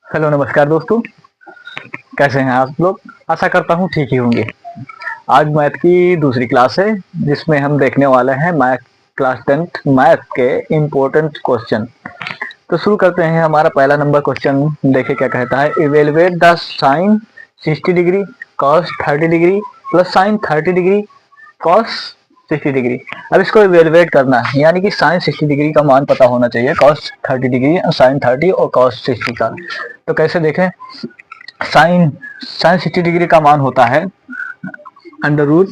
Hello, नमस्कार दोस्तों। कैसे हैं आप लोग? आशा करता हूँ ठीक ही होंगे। आज मैथ की दूसरी क्लास है जिसमें हम देखने वाले हैं मैथ क्लास 10th मैथ के इम्पोर्टेंट क्वेश्चन। तो शुरू करते हैं। हमारा पहला नंबर क्वेश्चन देखे क्या कहता है। Evaluate the sine 60 degree cos 30 degree plus sine 30 degree cos 60 degree. अब इसको इवेलुएट करना है, यानी कि साइन 60 डिग्री का मान पता होना चाहिए, कॉस 30 डिग्री, साइन 30 और कॉस 60 का। तो कैसे देखें। साइन साइन 60 डिग्री का मान होता है अंडर रूट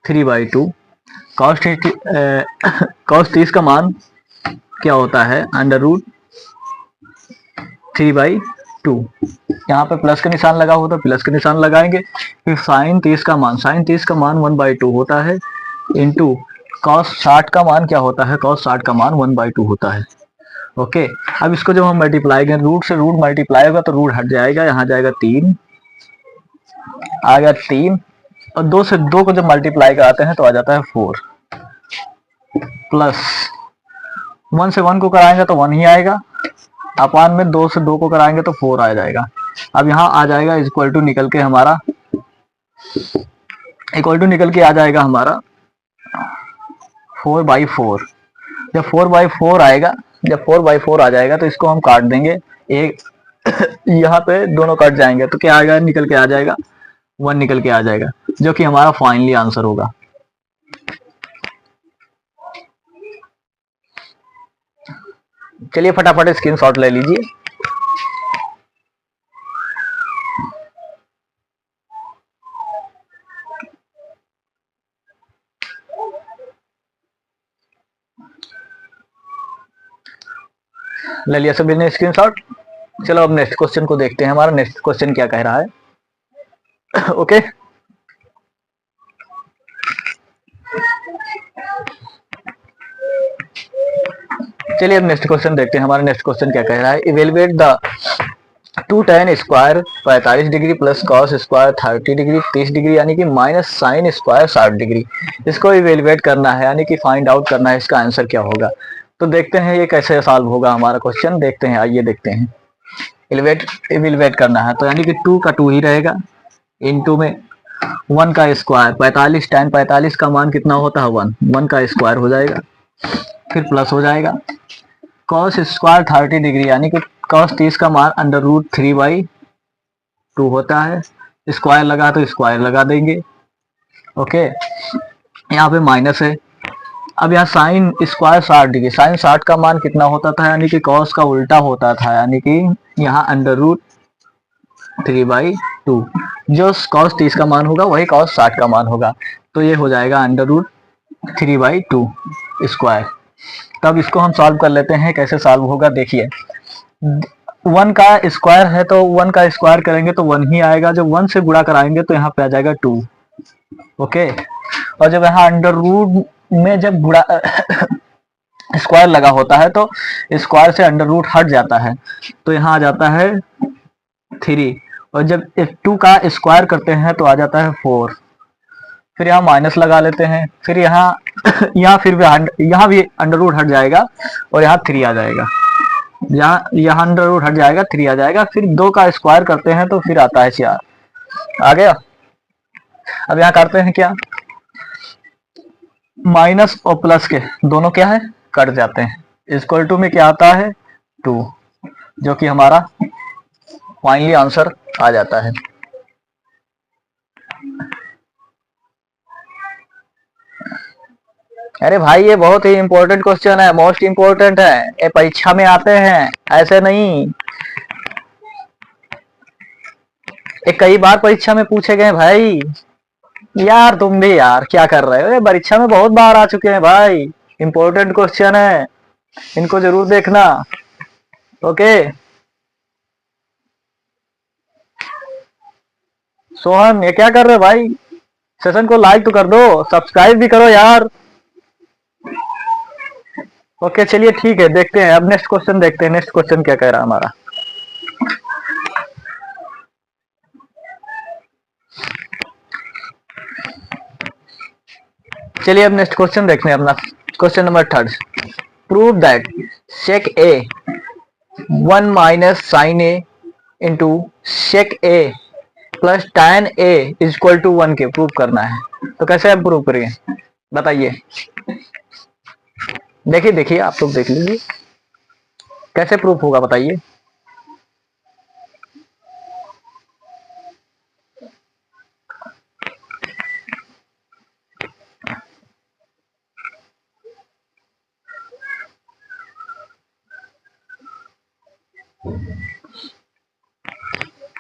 3/2। कॉस कॉस 30 का मान क्या होता है अंडर रूट 3/2। यहाँ पे प्लस का निशान लगा हो तो प्लस का निशान लगाएंगे। फिर साइन 30 का मान 1/2 होता है इंटू कॉस 60 का मान क्या होता है, कॉस 60 का मान 1/2 होता है। ओके, अब इसको जब हम मल्टीप्लाई करें, रूट से रूट मल्टीप्लाई होगा तो रूट हट जाएगा, यहाँ जाएगा 3, आ गया 3, और 2 से 2 को जब मल्टीप्लाई कराते हैं तो आ जाता है 4, प्लस 1 से 1 को कराएंगे तो 1 ही आएगा, अपान में 2 से 2 को कराएंगे तो 4 आ जाएगा। अब यहाँ आ जाएगा इक्वल टू निकल के हमारा आ जाएगा हमारा 4/4। जब 4/4 आएगा, जब 4/4 आ जाएगा तो इसको हम काट देंगे। एक यहाँ पे दोनों कट जाएंगे तो क्या आएगा, निकल के आ जाएगा 1 निकल के आ जाएगा, जो कि हमारा फाइनली आंसर होगा। चलिए फटाफट स्क्रीनशॉट ले लीजिए। ले लिया सभी ने स्क्रीनशॉट। चलो अब नेक्स्ट क्वेश्चन को देखते हैं। हमारा नेक्स्ट क्वेश्चन क्या कह रहा है। ओके, चलिए अब नेक्स्ट क्वेश्चन देखते हैं। हमारा नेक्स्ट क्वेश्चन क्या कह रहा है। Evaluate the 2 tan square 45 degree plus cos square 30 degree 30 degree, यानी कि माइनस साइन स्क्वायर 60 डिग्री। इसको इवेलुएट करना है, यानी कि फाइंड आउट करना है इसका आंसर क्या होगा। तो देखते हैं ये कैसे सॉल्व होगा हमारा क्वेश्चन। देखते हैं, आइए देखते हैं। इवेलुएट करना है तो यानी कि 2 का 2 ही रहेगा, इनटू में 1 का स्क्वायर 45 tan 45 का मान कितना होता है 1 का स्क्वायर हो जाएगा, फिर प्लस हो जाएगा कॉस स्क्वायर 30 डिग्री, यानी कि कॉस 30 का मान अंडर रूट 3/2 होता है। स्क्वायर लगा तो स्क्वायर लगा देंगे। ओके, यहाँ पे माइनस है। अब यहाँ साइन स्क्वायर 60 डिग्री, साइन 60 का मान कितना होता था, यानी कि कॉस का उल्टा होता था, यानी कि यहाँ अंडर रूट 3/2। जो कॉस 30 का मान होगा वही कॉस 60 का मान होगा, तो ये हो जाएगा अंडर रूट 3/2 स्क्वायर। तब इसको हम सॉल्व कर लेते हैं। कैसे सॉल्व होगा देखिए। 1 का स्क्वायर है तो 1 का स्क्वायर करेंगे तो 1 ही आएगा, जब 1 से गुणा कराएंगे तो यहाँ पे आ जाएगा 2। ओके, और जब यहाँ अंडर रूट में जब गुणा स्क्वायर लगा होता है तो स्क्वायर से अंडर रूट हट जाता है, तो यहाँ आ जाता है 3, और जब 2 का स्क्वायर करते हैं तो आ जाता है 4। फिर यहाँ माइनस लगा लेते हैं, फिर यहाँ यहाँ फिर भी यहाँ भी अंडर रूट हट जाएगा और यहाँ 3 आ जाएगा, यहाँ अंडर रूट हट जाएगा 3 आ जाएगा, फिर 2 का स्क्वायर करते हैं तो फिर आता है 4। आ गया। अब यहाँ करते हैं क्या, माइनस और प्लस के दोनों क्या है, कट जाते हैं। इक्वल टू में क्या आता है 2, जो कि हमारा फाइनली आंसर आ जाता है। अरे भाई, ये बहुत ही इंपॉर्टेंट क्वेश्चन है, मोस्ट इंपॉर्टेंट है, ये परीक्षा में आते हैं, ऐसे नहीं। ये कई बार परीक्षा में पूछे गए भाई। यार तुम भी यार क्या कर रहे हो, ये परीक्षा में बहुत बार आ चुके हैं भाई। इंपॉर्टेंट क्वेश्चन है, इनको जरूर देखना। ओके सोहन, ये क्या कर रहे हो भाई? सेशन को लाइक तो कर दो, सब्सक्राइब भी करो यार। ओके चलिए ठीक है, देखते हैं अब नेक्स्ट क्वेश्चन देखते हैं। नेक्स्ट क्वेश्चन क्या कह रहा है हमारा। चलिए अब नेक्स्ट क्वेश्चन देखते हैं अपना question number 3। Prove that sec A 1 minus sine A into sec A plus tan A is equal to 1 के प्रूव करना है। तो कैसे आप प्रूव करेंगे बताइए। देखिए देखिए आप लोग देख लीजिए कैसे प्रूफ होगा बताइए।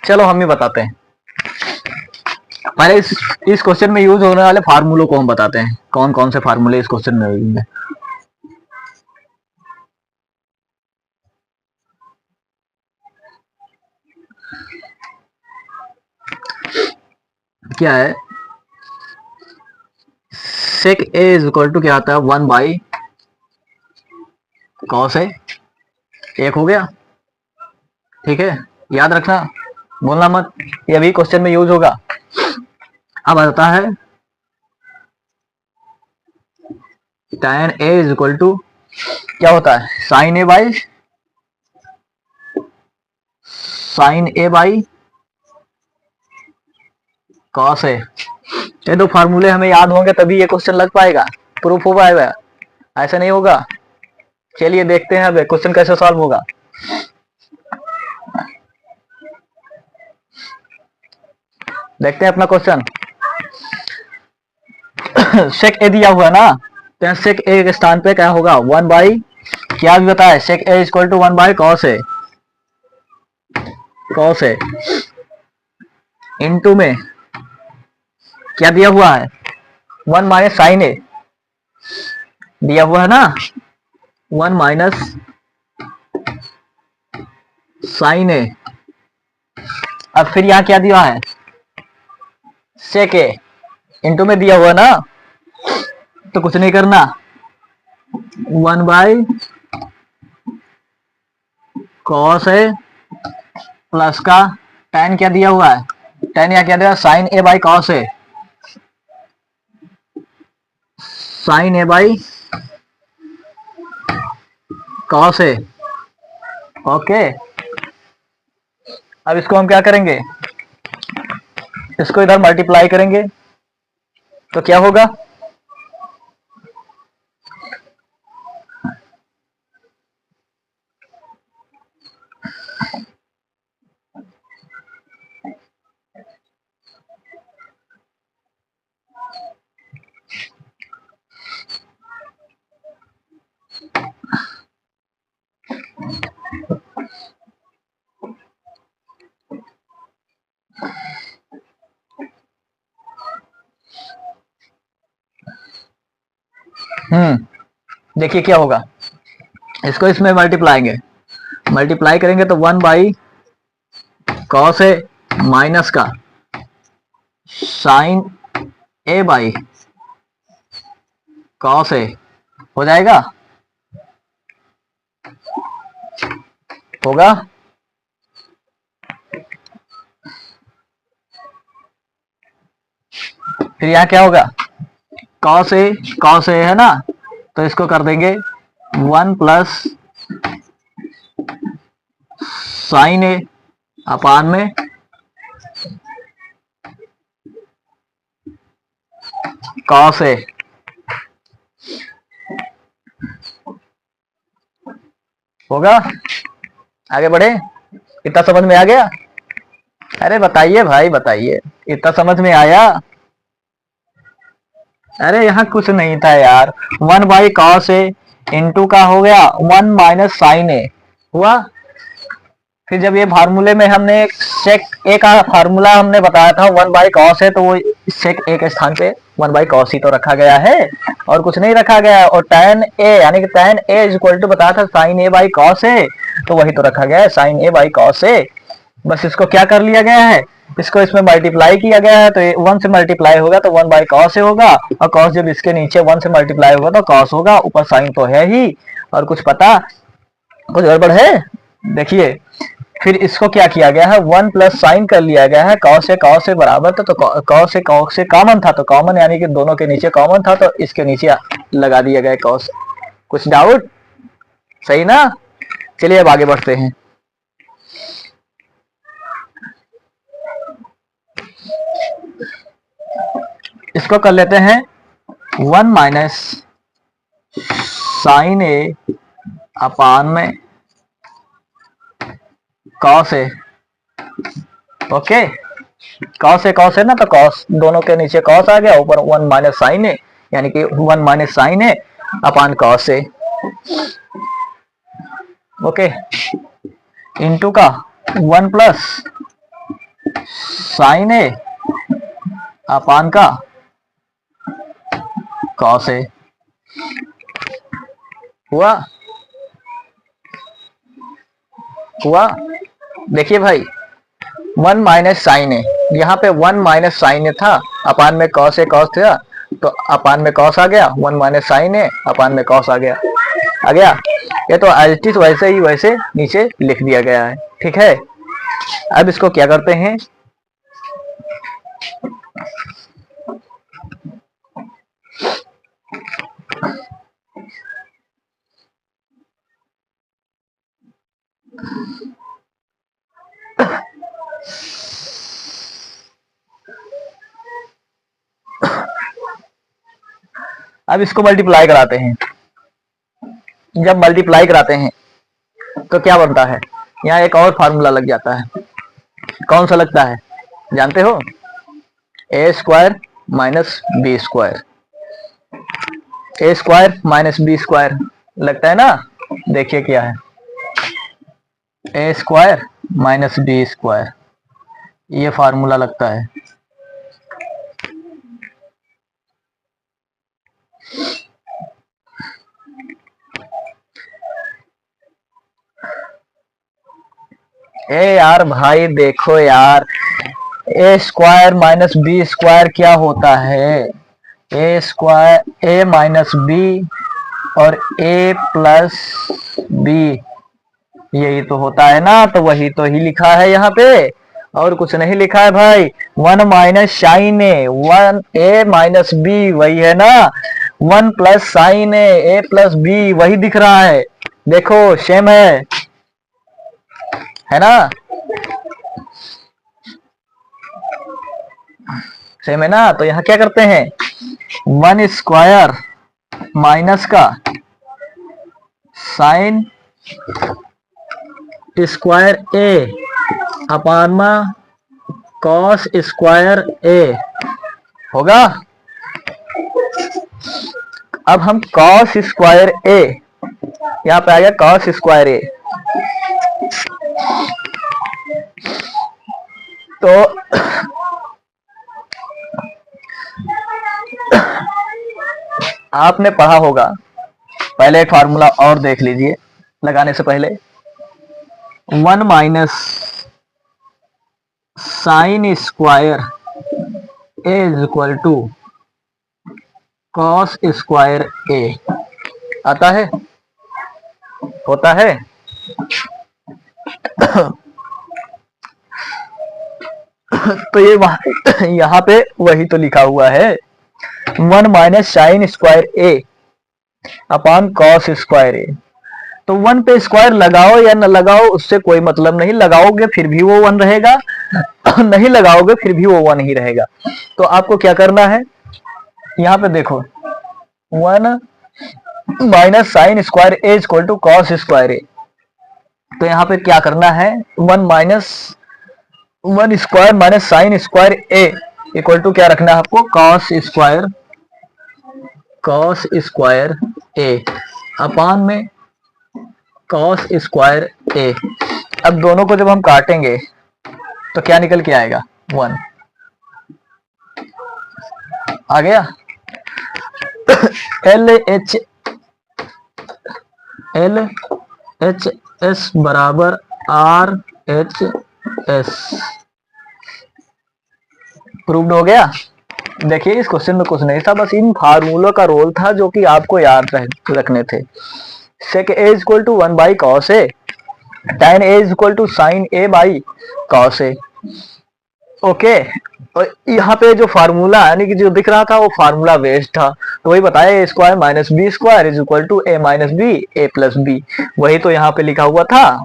चलो हम ही बताते हैं। पहले इस क्वेश्चन में यूज होने वाले फार्मूलों को हम बताते हैं, कौन कौन से फार्मूले इस क्वेश्चन में यूज है। क्या है, सेक ए इज इक्वल टू क्या आता है 1 बाई कॉस ए, एक हो गया। ठीक है, याद रखना, बोलना मत, ये अभी क्वेश्चन में यूज होगा। अब आता है tan a is equal to क्या होता है sine A by cos A. ये दो फार्मूले हमें याद होंगे तभी ये क्वेश्चन लग पाएगा, प्रूफ हो पाएगा, ऐसा नहीं होगा। चलिए देखते हैं अब क्वेश्चन कैसे सॉल्व होगा। देखते हैं अपना क्वेश्चन। सेक ए दिया हुआ है ना, तो सेक ए के स्थान पे क्या होगा 1 बाई क्या भी बताया, sec a equal to 1 by cos a into में क्या दिया हुआ है 1 माइनस साइन ए दिया हुआ है ना, 1 माइनस साइन ए। अब फिर यहाँ क्या दिया है सेक ए इंटू में दिया हुआ ना, तो कुछ नहीं करना 1 बाई कॉस ए प्लस का tan क्या दिया हुआ है, tan या क्या दिया sine A by cos A, sine A by cos A. Okay, अब इसको हम क्या करेंगे, इसको इधर मल्टीप्लाई करेंगे तो क्या होगा देखिए क्या होगा, इसको इसमें मल्टीप्लाई करेंगे तो 1 बाई कॉस ए माइनस का साइन ए बाई कॉस ए हो जाएगा, होगा। फिर यहाँ क्या होगा कॉस ए है ना, तो इसको कर देंगे 1 प्लस साइन ए अपान में कॉस ए। होगा, आगे बढ़े, इतना समझ में आ गया। अरे बताइए भाई बताइए, इतना समझ में आया। अरे यहाँ कुछ नहीं था यार, 1 बाई कॉस ए इंटू का हो गया 1 माइनस साइन ए हुआ। फिर जब ये फार्मूले में हमने सेक ए का फार्मूला हमने बताया था 1 बाई कॉस है, तो वो सेक ए के स्थान पे 1 बाई कॉस ही तो रखा गया है और कुछ नहीं रखा गया है। और tan ए यानी कि tan A is equal to बताया था साइन ए बाई कॉस है, तो वही तो रखा गया है साइन ए बाई कॉस है। बस इसको क्या कर लिया गया है, इसको इसमें मल्टीप्लाई किया गया है, तो 1 से मल्टीप्लाई होगा तो 1 बाई कॉस होगा, और कॉस जब इसके नीचे 1 से मल्टीप्लाई होगा तो कॉस होगा, ऊपर साइन तो है ही। और कुछ पता, कुछ गड़बड़ है देखिए फिर इसको क्या किया गया है, 1 प्लस साइन कर लिया गया है, कॉस से बराबर था तो कॉस से कॉमन था, तो कॉमन यानी कि दोनों के नीचे कॉमन था तो इसके नीचे लगा दिया गया कॉस। कुछ डाउट? सही ना? चलिए अब आगे बढ़ते हैं। इसको कर लेते हैं 1 माइनस साइन ए अपान में कॉस ए। ओके, कॉस है ना, तो कॉस दोनों के नीचे कॉस आ गया, ऊपर 1 माइनस साइन है, यानी कि 1 माइनस साइन है अपान कॉस है। ओके, इनटू का 1 प्लस साइन है अपान का कॉस है। हुआ? देखिए भाई, 1 माइनस साइन है, यहाँ पे 1 माइनस साइन था, अपान में कॉस है, कॉस था तो अपान में कॉस आ गया, 1 माइनस साइन है अपान में कॉस आ गया। ये तो एज इट इज वैसे ही वैसे नीचे लिख दिया गया है। ठीक है, अब इसको क्या करते हैं, अब इसको मल्टीप्लाई कराते हैं। जब मल्टीप्लाई कराते हैं तो क्या बनता है, यहाँ एक और फार्मूला लग जाता है। कौन सा लगता है जानते हो? ए स्क्वायर माइनस बी स्क्वायर, ए स्क्वायर माइनस बी स्क्वायर लगता है ना। देखिए क्या है, ए स्क्वायर माइनस बी स्क्वायर, ये फार्मूला लगता है। ए यार भाई देखो यार, ए स्क्वायर माइनस बी स्क्वायर क्या होता है, ए स्क्वायर ए माइनस बी और ए प्लस बी, यही तो होता है ना। तो वही तो ही लिखा है यहाँ पे, और कुछ नहीं लिखा है भाई। 1 माइनस साइन ए, 1 ए माइनस बी वही है ना, 1 प्लस साइन ए प्लस बी वही दिख रहा है। देखो सेम है ना, सेम है ना। तो यहाँ क्या करते हैं, 1 स्क्वायर माइनस का साइन स्क्वायर ए अपान में कॉस स्क्वायर ए होगा। अब हम कॉस स्क्वायर ए, यहाँ पे आ गया कॉस स्क्वायर ए, तो आपने पढ़ा होगा, पहले एक फार्मूला और देख लीजिए लगाने से पहले। 1 minus sine square a is equal to cos square a आता है, होता है। तो ये यहाँ पे वही तो लिखा हुआ है, 1 minus sine square A upon cos square a. तो 1 पे स्क्वायर लगाओ या न लगाओ उससे कोई मतलब नहीं, लगाओगे फिर भी वो 1 रहेगा, नहीं लगाओगे फिर भी वो 1 ही रहेगा। तो आपको क्या करना है, यहाँ पे देखो 1 minus sine square A equal to cos square a, तो यहाँ पे क्या करना है, 1 square minus sine square A equal to क्या रखना है आपको, कॉस स्क्वायर ए अपान में कॉस स्क्वायर ए। अब दोनों को जब हम काटेंगे तो क्या निकल के आएगा, 1 आ गया। एल एच एस बराबर आर एच एस, प्रूव्ड हो गया। देखिए इस क्वेश्चन में कुछ नहीं था, बस इन फार्मूलों का रोल था जो कि आपको याद रखने थे। Sec a equal to 1 by cos a, tan a is equal to sine A by cos A. Okay, और यहाँ पे जो फार्मूला यानी कि जो दिख रहा था वो फार्मूला वेस्ट था, तो वही बताया a square minus b square is equal to a minus b a plus b, वही तो यहाँ पे लिखा हुआ था।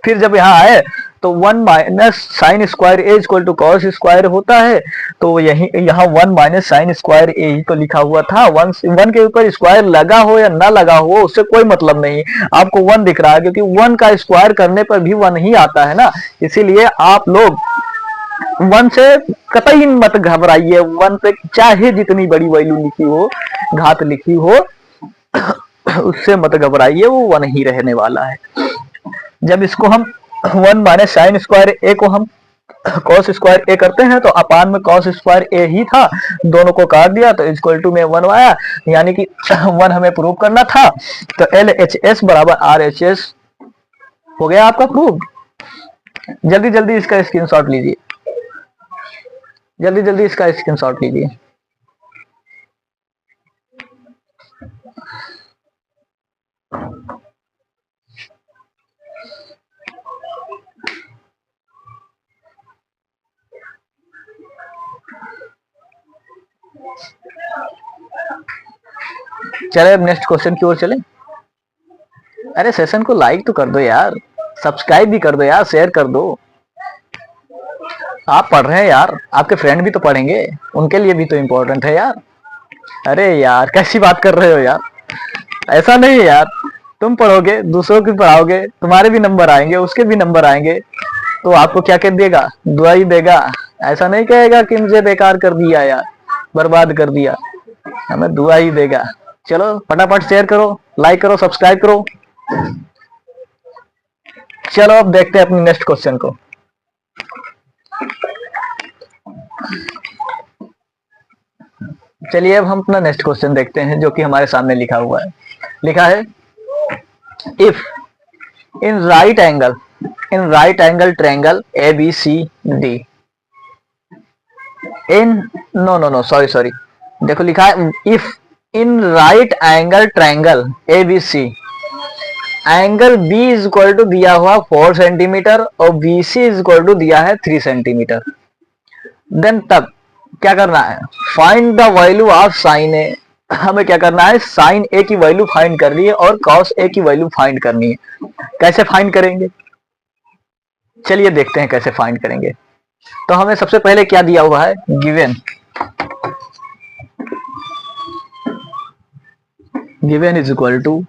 फिर जब यहाँ आए तो one minus sine square A equal to cos square होता है, तो यही यहाँ one minus sine square A ही तो लिखा हुआ था। वन वन के ऊपर स्क्वायर लगा हो या ना लगा हो उससे कोई मतलब नहीं, आपको वन दिख रहा है क्योंकि वन का स्क्वायर करने पर भी वन ही आता है ना, इसीलिए आप लोग वन से कतई मत घबराइए, वन पे चाहे जितनी बड़ी वैल्यू लिखी हो, घात लिखी हो, उससे मत घबराइए, वो वन ही रहने वाला है। जब इसको हम वन माइनस साइन स्क्वायर ए को हम कॉस स्क्वायर ए करते हैं तो अपान में कॉस स्क्वायर ए ही था, दोनों को काट दिया तो इक्वल टू में वन आया, यानी कि वन हमें प्रूव करना था, तो एल एच एस बराबर आर एच एस हो गया आपका प्रूव। जल्दी जल्दी इसका स्क्रीनशॉट लीजिए, जल्दी जल्दी इसका स्क्रीनशॉट लीजिए। चले अब नेक्स्ट क्वेश्चन की ओर चले। अरे सेशन को लाइक तो कर दो यार, सब्सक्राइब भी कर दो यार, शेयर कर दो। आप पढ़ रहे हैं यार, आपके फ्रेंड भी तो पढ़ेंगे, उनके लिए भी तो इम्पोर्टेंट है यार। अरे यार कैसी बात कर रहे हो यार, ऐसा नहीं है यार, तुम पढ़ोगे दूसरों की पढ़ाओगे, तुम्हारे भी नंबर आएंगे, उसके भी नंबर आएंगे, तो आपको क्या कह देगा, दुआ ही देगा। ऐसा नहीं कहेगा कि मुझे बेकार कर दिया यार, बर्बाद कर दिया, हमें दुआ ही देगा। चलो फटाफट शेयर करो, लाइक करो, सब्सक्राइब करो। चलो अब देखते हैं अपने नेक्स्ट क्वेश्चन को। चलिए अब हम अपना नेक्स्ट क्वेश्चन देखते हैं जो कि हमारे सामने लिखा हुआ है। लिखा है if in right angle triangle A B C D in no sorry देखो लिखा है if in right angle triangle A B C angle B is equal to दिया हुआ 4 सेंटीमीटर और B C is equal to दिया है 3 centimetre, then तब क्या करना है, find the value of sine A. हमें क्या करना है, साइन ए की वैल्यू फाइंड करनी है और कॉस ए की वैल्यू फाइंड करनी है। कैसे फाइंड करेंगे, चलिए देखते हैं कैसे फाइंड करेंगे। तो हमें सबसे पहले क्या दिया हुआ है, गिवन इज इक्वल टू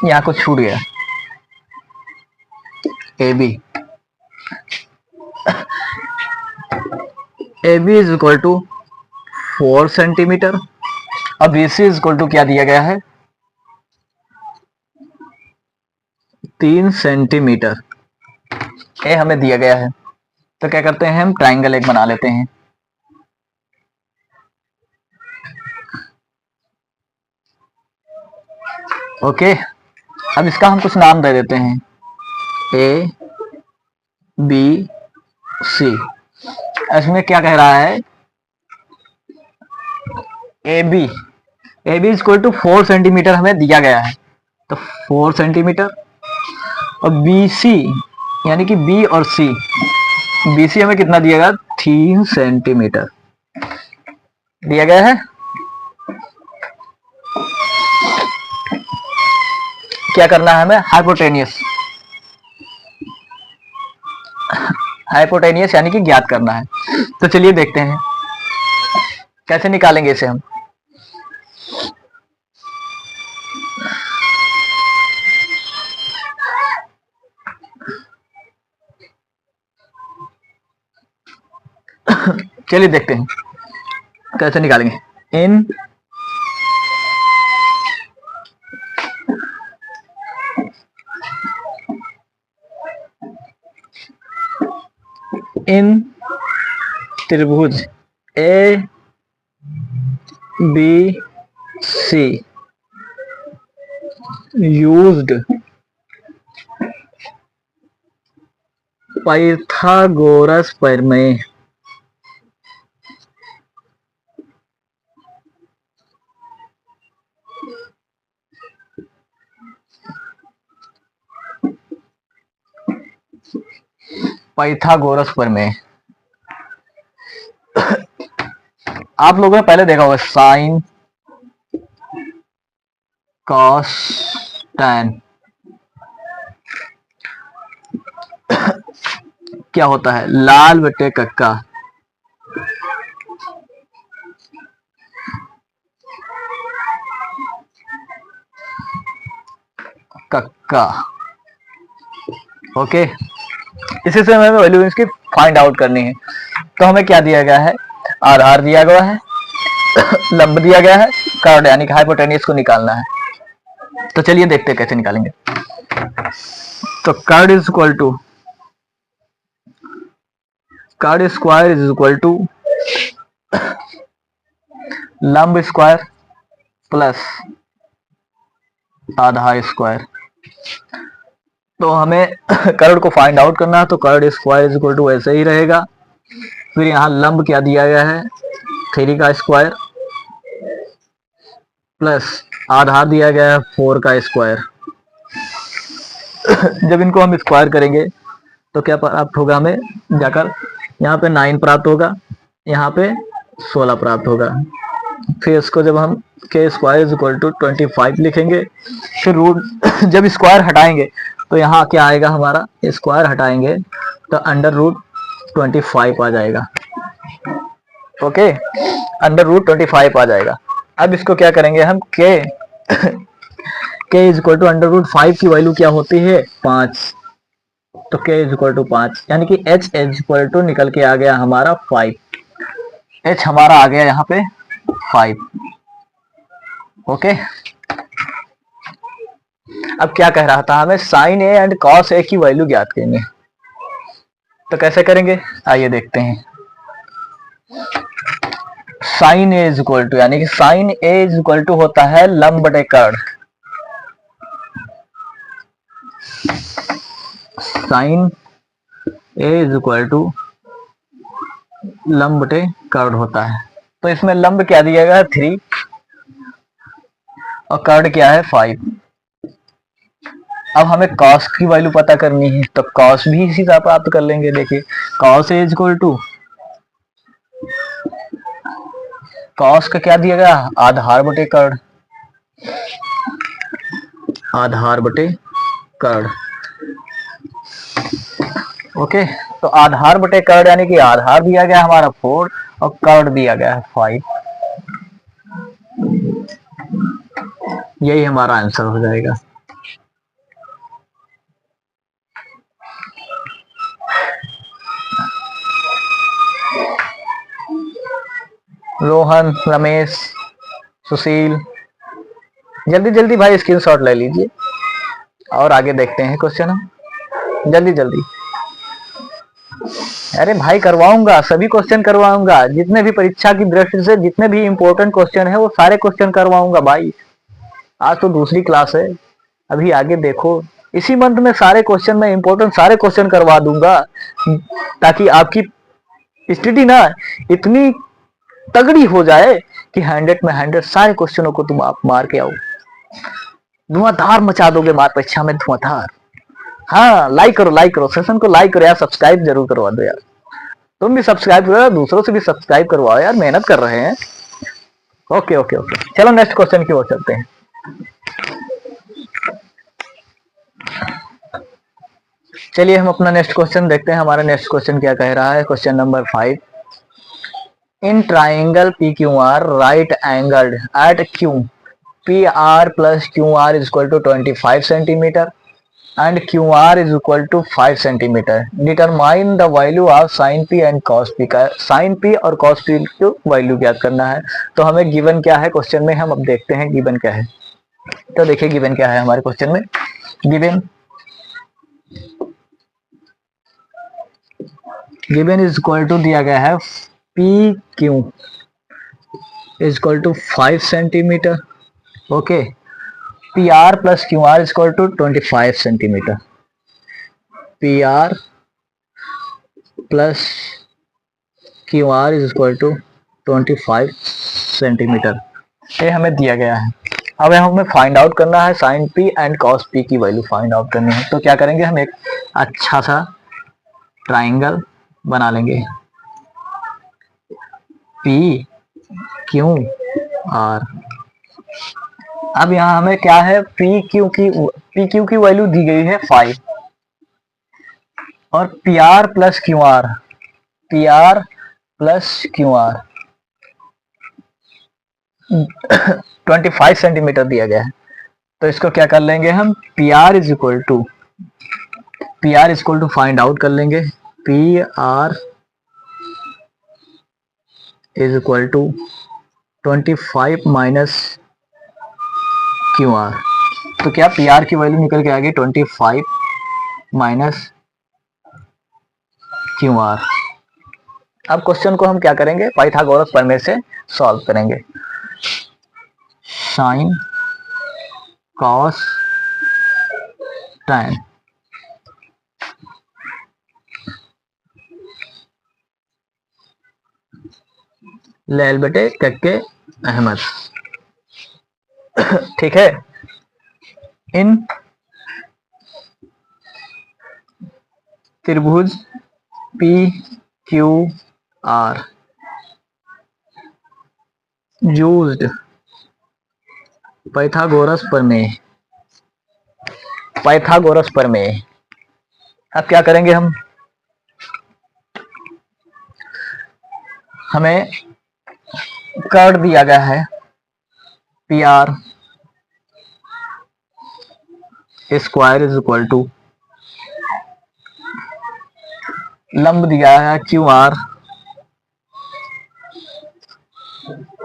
यहां कुछ छूट गया, A B is equal to 4 centimetre और B C is equal to क्या दिया गया है, 3 सेंटीमीटर ए हमें दिया गया है। तो क्या करते हैं, हम ट्राइंगल एक बना लेते हैं। ओके, अब इसका हम कुछ नाम दे देते हैं, ए बी सी। इसमें क्या कह रहा है, A B is equal to 4 centimetre हमें दिया गया है, तो 4 सेंटीमीटर और बी सी यानी कि बी और सी, बी सी हमें कितना दिया गया, 3 सेंटीमीटर दिया गया है। क्या करना है हमें, हाइपोटेनियस यानी कि ज्ञात करना है। तो चलिए देखते हैं कैसे निकालेंगे इसे हम। चलिए देखते हैं कैसे निकालेंगे। इन त्रिभुज A B C used Pythagoras प्रमेय। पाइथागोरस प्रमेय आप लोगों ने पहले देखा होगा, साइन कॉस टैन क्या होता है, लाल बटे कक्का। कक्का ओके, इसी से हमें वैल्यू इसकी फाइंड आउट करनी है। तो हमें क्या दिया गया है, आधार दिया गया है, लंब दिया गया है, कर्ड यानी कि हाइपोटेन्यूज को निकालना है। तो चलिए देखते हैं कैसे निकालेंगे। तो कर्ड इज इक्वल टू, कर्ड स्क्वायर इज इक्वल टू लंब स्क्वायर प्लस आधार स्क्वायर। तो हमें कर्ड को फाइंड आउट करना है, तो कर्ड स्क्वायर इज इक्वल टू ऐसे ही रहेगा। फिर यहाँ लंब क्या दिया गया है, 3 का स्क्वायर प्लस आधार दिया गया है 4 का स्क्वायर। जब इनको हम स्क्वायर करेंगे तो क्या प्राप्त होगा, हमें जाकर यहाँ पे 9 प्राप्त होगा, यहाँ पे 16 प्राप्त होगा। फिर इसको जब हम के स्क्वायर इज इक्वल टू 25 लिखेंगे, फिर रूट जब स्क्वायर हटाएंगे तो यहाँ क्या आएगा, हमारा स्क्वायर हटाएंगे तो अंडर रूट 25 आ जाएगा। ओके, अंडर रूट 25 आ जाएगा। अब इसको क्या करेंगे हम, K is equal to under root 5 की वैल्यू क्या होती है, 5। तो के इज इक्वल टू 5, यानी कि एच इज इक्वल टू निकल के आ गया हमारा 5। एच हमारा आ गया यहाँ पे 5। ओके, अब क्या कह रहा था हमें, sign A and cos A की वैल्यू ज्ञात करेंगे। तो कैसे करेंगे, आइए देखते हैं। Sine A is equal to, यानी कि sine A is equal to होता है लंब बटे कर्ड। Sine A is equal to लंब बटे कर्ड होता है। तो इसमें लंब क्या दिया गया है, 3 और कर्ड क्या है, 5। अब हमें कॉस की वैल्यू पता करनी है, तो कॉस भी इसी तरह प्राप्त कर लेंगे। देखिए cos is equal to, cos का क्या दिया गया, आधार बटे कर्ड, आधार बटे कर्ड। ओके, तो आधार बटे कर्ड यानी कि आधार दिया गया हमारा 4 और कर्ड दिया गया है 5। यही हमारा आंसर हो जाएगा। रोहन, रमेश, सुशील, जल्दी जल्दी भाई स्क्रीनशॉट ले लीजिए और आगे देखते हैं क्वेश्चन हम, जल्दी जल्दी। अरे भाई करवाऊंगा, सभी क्वेश्चन करवाऊंगा, जितने भी परीक्षा की दृष्टि से जितने भी इंपॉर्टेंट क्वेश्चन है वो सारे क्वेश्चन करवाऊंगा भाई। आज तो दूसरी क्लास है, अभी आगे देखो, इसी मंथ में सारे क्वेश्चन में इंपॉर्टेंट सारे क्वेश्चन करवा दूंगा, ताकि आपकी स्थिति ना इतनी तगड़ी हो जाए कि 100 में 100 सारे क्वेश्चनों को तुम आप मार के आओ, धुआंधार मचा दोगे मार परीक्षा में, धुआंधार। हाँ लाइक करो, लाइक करो, सेशन को लाइक करो यार, सब्सक्राइब जरूर करवा दो यार, तुम भी सब्सक्राइब करो, दूसरों से भी सब्सक्राइब करवाओ यार, मेहनत कर रहे हैं। ओके ओके ओके, चलो नेक्स्ट क्वेश्चन की ओर चलते हैं। चलिए हम अपना नेक्स्ट क्वेश्चन देखते हैं। हमारा नेक्स्ट क्वेश्चन क्या कह रहा है, question number 5। In triangle P Q R right angled at Q, P R plus Q R is equal to 25 centimetre and QR is equal to 5 centimetre, determine the value of sine P and cos P. का sine P और cos P की value ज्ञात करना है। तो हमें given क्या है क्वेश्चन में, हम अब देखते हैं गिवन क्या है। तो देखिए गिवन क्या है हमारे क्वेश्चन में, गिवन इज इक्वल टू दिया गया है P Q is equal to 5 centimetre. Okay, P R plus Q R is equal to 25 centimetre, P R plus Q R is equal to 25 centimetre, ये हमें दिया गया है। अब हमें फाइंड आउट करना है sine P and cos P की वैल्यू फाइंड आउट करनी है। तो क्या करेंगे, हम एक अच्छा सा ट्राइंगल बना लेंगे, पी क्यू आर। अब यहाँ हमें क्या है, पी क्यू की वैल्यू दी गई है 5 और P R plus Q R 25 centimetre दिया गया है। तो इसको क्या कर लेंगे हम, P R is equal to find out कर लेंगे, P R is equal to 25 minus Q R. तो क्या पी आर की वैल्यू निकल के आ गई 25 माइनस क्यू आर। अब क्वेश्चन को हम क्या करेंगे, पाइथागोरस प्रमेय से सॉल्व करेंगे। साइन कॉस टैन लैल बेटे कक्के अहमद, ठीक है। इन त्रिभुज P Q are used Pythagoras प्रमेय। अब क्या करेंगे हम, हमें कर्व दिया गया है P R square is equal to, लंब दिया है क्यू आर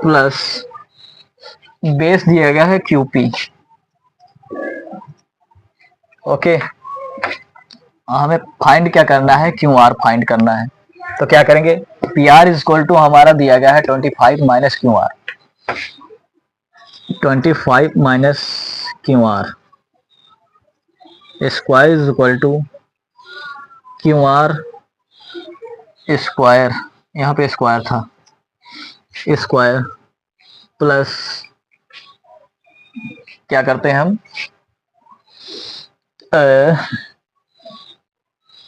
प्लस बेस दिया गया है क्यू पी। ओके, हमें फाइंड क्या करना है, क्यू आर फाइंड करना है। तो क्या करेंगे, P R is equal to हमारा दिया गया है 25 minus Q R, 25 minus Q R square is equal to Q R square, यहाँ पे स्क्वायर था, स्क्वायर प्लस क्या करते हैं हम,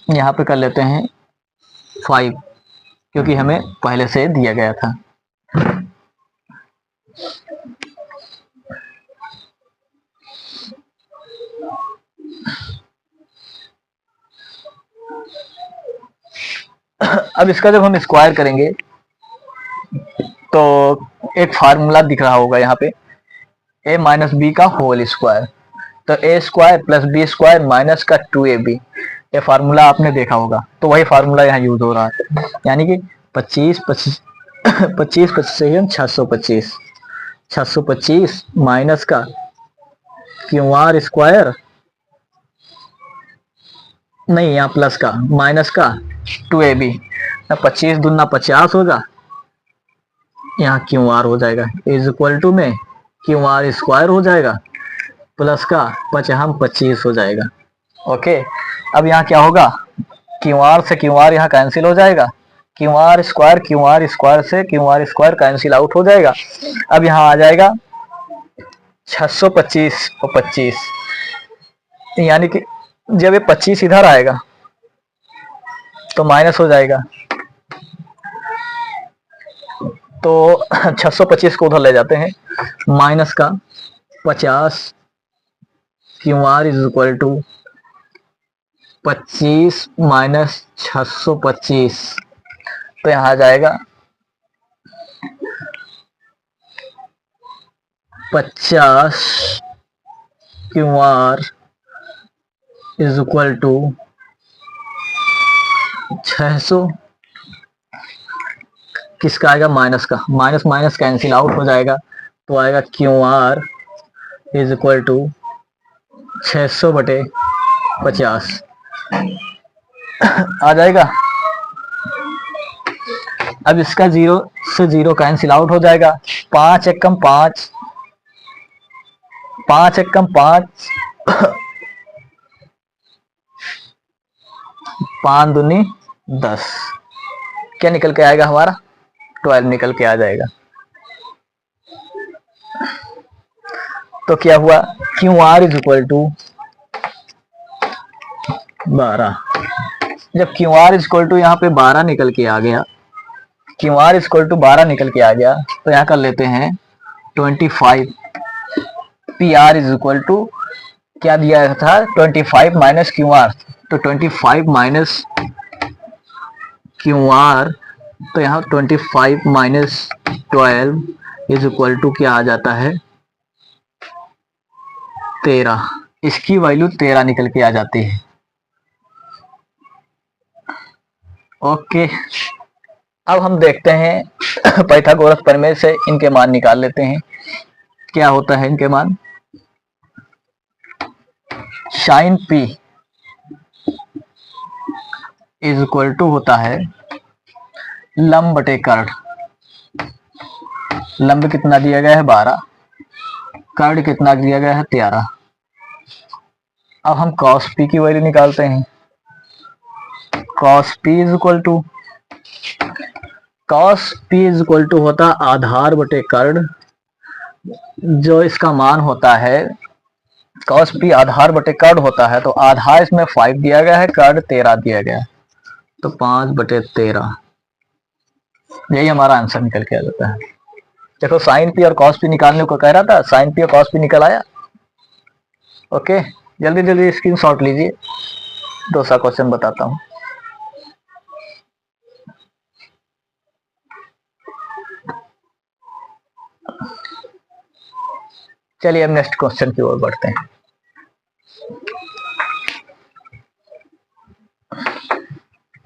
यहाँ पे कर लेते हैं 5, क्योंकि हमें पहले से दिया गया था। अब इसका जब हम स्क्वायर करेंगे तो एक फार्मूला दिख रहा होगा यहाँ पे, ए माइनस बी का होल स्क्वायर। तो a square plus b square minus का 2ab, ये फार्मूला आपने देखा होगा। तो वही फार्मूला यहाँ यूज हो रहा है, यानी कि 25 25 25 625 625 माइनस का क्यू आर स्क्वायर, नहीं यहाँ प्लस का, माइनस का 2ab, 25 दूना 50 होगा, यहाँ क्यू आर हो जाएगा इज इक्वल टू में क्यू आर स्क्वायर हो जाएगा प्लस का 25 हो जाएगा। ओके, अब यहाँ क्या होगा, क्यू आर से क्यू आर यहाँ कैंसिल हो जाएगा, क्यू आर स्क्वायर से Q R square cancel out हो जाएगा। अब यहाँ आ जाएगा 625 और 25, यानी कि जब ये 25 इधर आएगा तो माइनस हो जाएगा, तो 625 को उधर ले जाते हैं, माइनस का 50 Q R is equal to 25 minus 625, तो यहाँ आ जाएगा 50 Q R is equal to 600, किसका आएगा, माइनस का, माइनस माइनस कैंसिल आउट हो जाएगा, तो आएगा Q R is equal to 600/50 आ जाएगा। अब इसका 0 से 0 कैंसिल आउट हो जाएगा, 5 एकम 5, 5 एकम 5, 5 दूनी 10, क्या निकल के आएगा हमारा? 12 निकल के आ जाएगा। तो क्या हुआ? Q R is equal to 12। जब Q R is equal to यहाँ पे 12 निकल के आ गया, Q R is equal to 12 निकल के आ गया, तो यहाँ कर लेते हैं 25। P R is equal to क्या दिया था? 25 माइनस क्यू आर। तो 25 माइनस क्यू आर, तो यहाँ 25 माइनस 12 इज इक्वल टू क्या आ जाता है? 13। इसकी वैल्यू 13 निकल के आ जाती है। ओके, अब हम देखते हैं पाइथागोरस प्रमेय से इनके मान निकाल लेते हैं। क्या होता है इनके मान? Sine P is equal to होता है लंब बटे कर्ण। लंब कितना दिया गया है? 12। कर्ण कितना दिया गया है? 13। अब हम कॉस पी की वैल्यू निकालते हैं। Cos P is equal to, cos P is equal to होता आधार बटे कर्ण। जो इसका मान होता है, कॉस पी आधार बटे कर्ण होता है, तो आधार इसमें 5 दिया गया है, कर्ण 13 दिया गया है, तो 5 बटे 13, यही हमारा आंसर निकल के आ जाता है। देखो साइन पी और कॉस पी निकालने को कह रहा था, साइन पी और कॉस पी निकल आया। ओके, जल्दी जल्दी स्क्रीनशॉट लीजिए, दूसरा क्वेश्चन बताता हूँ। चलिए अब नेक्स्ट क्वेश्चन की ओर बढ़ते हैं।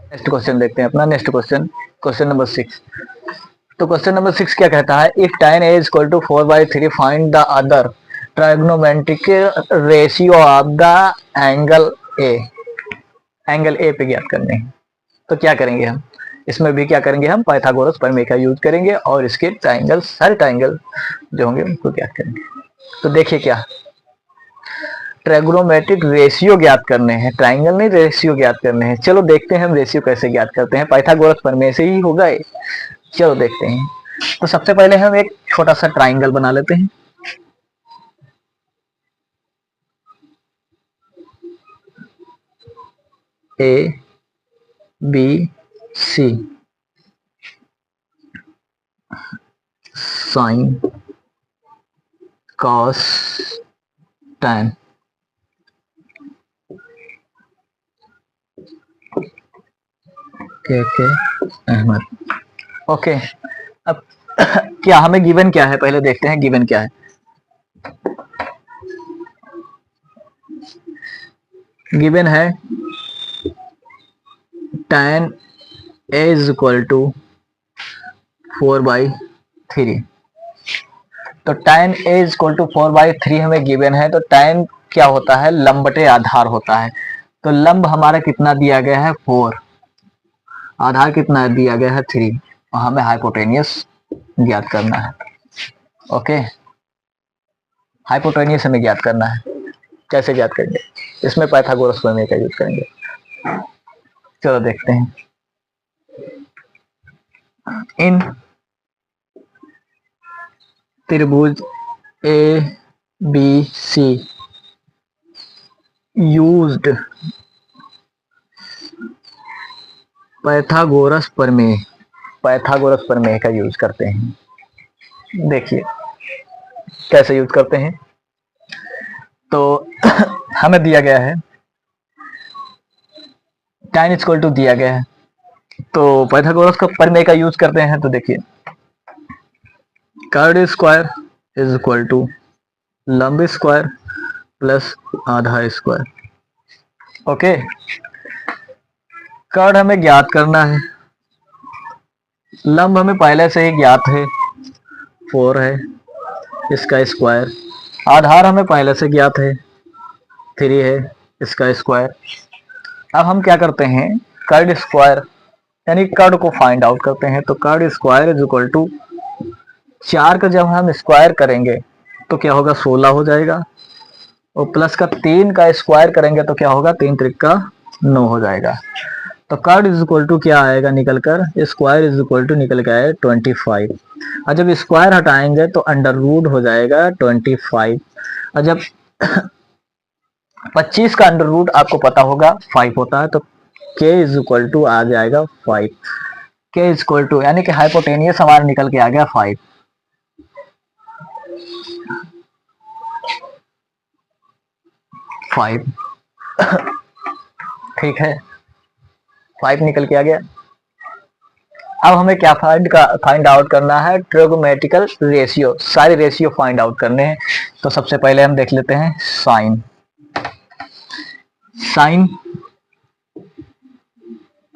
नेक्स्ट क्वेश्चन देखते हैं अपना। Next question, question number 6। तो क्वेश्चन नंबर 6 क्या कहता है? If tan a is equal to 4/3 find the other trigonometric ratio of the angle A. Angle A पे ज्ञात करने हैं, तो क्या करेंगे हम? इसमें भी क्या करेंगे हम? पाइथागोरस प्रमेय का यूज करेंगे और इसके ट्राइंगल, सारे ट्राइंगल जो होंगे उनको ज्ञात करेंगे। तो देखिए क्या, ट्राइगोनोमेट्रिक रेशियो ज्ञात करने हैं, ट्राइंगल नहीं, रेशियो ज्ञात करने हैं। चलो देखते हैं हम रेशियो कैसे ज्ञात करते हैं, पाइथागोरस प्रमेय से ही होगा ये। चलो देखते हैं। तो सबसे पहले हम एक छोटा सा ट्राइंगल बना लेते हैं। A B C, sine cos tan, के अहमद। ओके, अब क्या हमें गिवन क्या है? पहले देखते हैं गिवन क्या है। गिवन है tan a is equal to 4/3। तो tan a is equal to 4/3 हमें गिवन है। तो tan क्या होता है? लंब बटे आधार होता है। तो लंब हमारा कितना दिया गया है? 4, आधार कितना दिया गया है? 3, और हमें हाइपोटेनियस ज्ञात करना है। ओके, हाइपोटेनियस हमें ज्ञात करना है। कैसे ज्ञात करेंगे? इसमें पाइथागोरस प्रमेय का यूज करेंगे। चलो देखते हैं। इन त्रिभुज A B C used Pythagoras प्रमेय, पाइथागोरस प्रमेय का यूज करते हैं। देखिए कैसे यूज करते हैं। तो हमें दिया गया है tan इक्वल टू दिया गया है, तो पाइथागोरस का प्रमेय का यूज करते हैं। तो देखिए कर्ण स्क्वायर इज इक्वल टू लंब स्क्वायर प्लस आधा स्क्वायर। ओके, कर्ण हमें ज्ञात करना है, लंब हमें पहले से ही ज्ञात है 4 है, इसका स्क्वायर। आधार हमें पहले से ज्ञात है 3 है, इसका स्क्वायर। अब हम क्या करते हैं? कर्ण स्क्वायर यानी कर्ण को फाइंड आउट करते हैं। तो कर्ण स्क्वायर इज इक्वल टू 4 का जब हम स्क्वायर करेंगे तो क्या होगा? 16 हो जाएगा, और प्लस का 3 का स्क्वायर करेंगे तो क्या होगा? 3 त्रिक का 9 हो जाएगा। तो कर्ड इज इक्वल टू क्या आएगा निकल कर, स्क्वायर इज इक्वल टू निकल के आएगा 25। और जब स्क्वायर हटाएंगे तो अंडर रूट हो जाएगा 25। और जब 25 का अंडर रूट आपको पता होगा 5 होता है, तो k इज इक्वल टू आ जाएगा 5। k इज इक्वल टू यानी कि हाइपोटेनियस हमारा निकल के आ गया 5। ठीक है, 5 निकल के आ गया। अब हमें क्या फाइंड आउट करना है, ट्रिगोमेट्रिकल रेशियो, सारे रेशियो फाइंड आउट करने हैं। तो सबसे पहले हम देख लेते हैं sine. Sine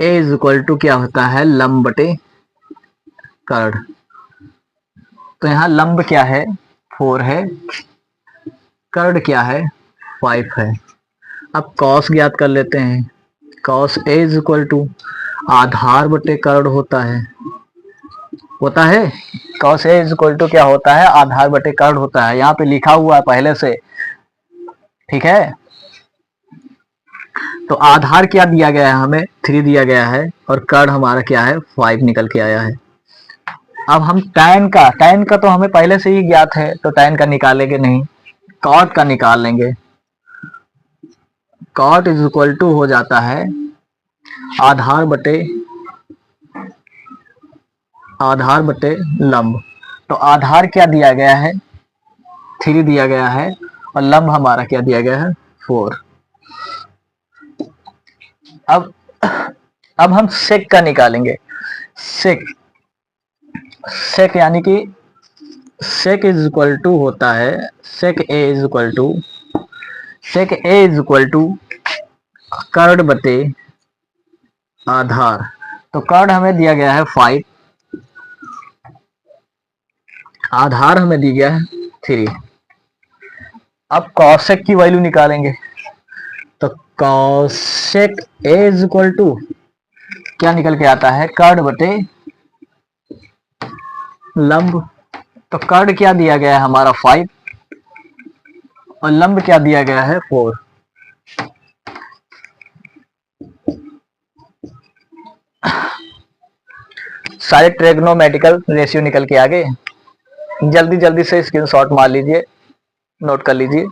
A is equal to क्या होता है, लंब बटे कर्ड। तो यहाँ लंब क्या है 4 है, कर्ड क्या है 5 है। अब कॉस ज्ञात कर लेते हैं। Cos A is equal to आधार बटे कर्ड होता है। Cos A is equal to क्या होता है, आधार बटे कर्ड होता है। यहाँ पे लिखा हुआ है पहले से, ठीक है। तो आधार क्या दिया गया है हमें, 3 दिया गया है, और कर्ड हमारा क्या है 5 निकल के आया है। अब हम टैन का तो हमें पहले से ही ज्ञात है, तो टैन का निकालेंगे नहीं, कॉट का निकाल लेंगे। कॉट इज इक्वल टू हो जाता है आधार बटे लंब। तो आधार क्या दिया गया है 3 दिया गया है, और लंब हमारा क्या दिया गया है 4। अब अब हम सेक का निकालेंगे। सेक सेक यानी कि सेक इज इक्वल टू होता है, सेक ए इज इक्वल टू कर्ड बटे आधार। तो कर्ड हमें दिया गया है 5, आधार हमें दी गया है 3। अब कॉसेक की वैल्यू निकालेंगे। तो cosec A is equal to क्या निकल के आता है, कर्ड बटे लंब। तो कर्ड क्या दिया गया है हमारा 5, और लंब क्या दिया गया है 4। सारे ट्रिग्नोमेट्रिकल रेशियो निकल के आ गए। जल्दी जल्दी से स्क्रीनशॉट मार लीजिए, नोट कर लीजिए।